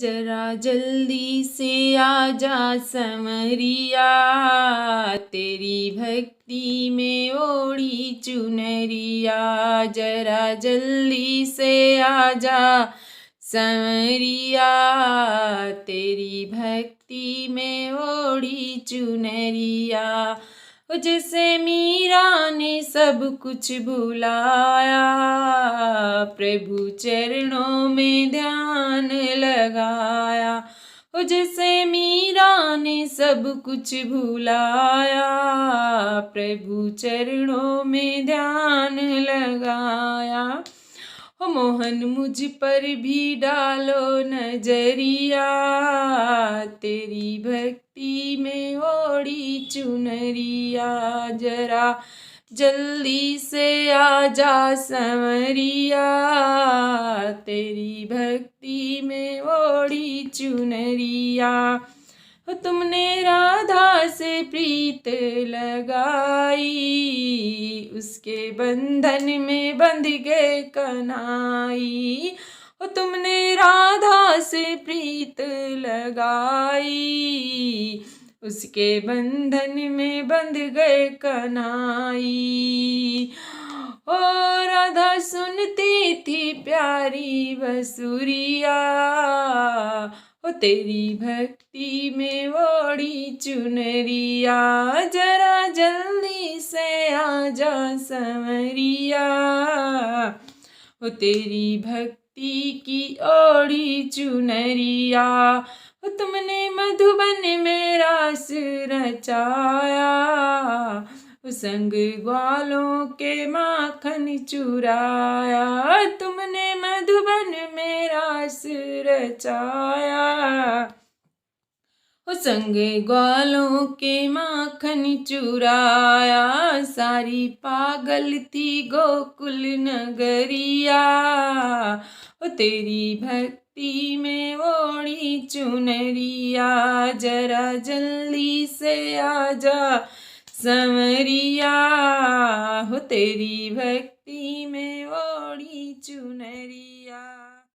जरा जल्दी से आजा समरिया, तेरी भक्ति में ओढ़ी चुनरिया। जरा जल्दी से आजा समरिया, तेरी भक्ति में ओढ़ी चुनरिया। जैसे मीरा ने सब कुछ भुलाया, प्रभु चरणों में ध्यान लगाया। जैसे मीरा ने सब कुछ भुलाया, प्रभु चरणों में ध्यान लगाया। मोहन मुझ पर भी डालो नजरिया, तेरी भक्ति में ओढ़ी चुनरिया। जरा जल्दी से आजा समरिया, तेरी भक्ति में ओढ़ी चुनरिया। तुमने राधा से प्रीत लगाई, उसके बंधन में बंध गए कन्हई। तुमने राधा से प्रीत लगाई, उसके बंधन में बंध गए कन्हई। ओ राधा सुनती थी प्यारी बसुरिया, ओ तेरी भक्ति में ओढ़ी चुनरिया। जरा जल्दी से आजा समरिया, ओ तेरी भक्ति की ओढ़ी चुनरिया। तुमने मधुबन में रास रचाया, संग ग्वालों के माखन चुराया। तुमने मधुबन में रास रचाया, संग ग्वालों के माखन चुराया। सारी पागल थी गोकुल नगरिया, तेरी भक्ति में ओढ़ी चुनरिया। जरा जल्दी से आजा समरिया, तेरी भक्ति में ओढ़ी चुनरिया।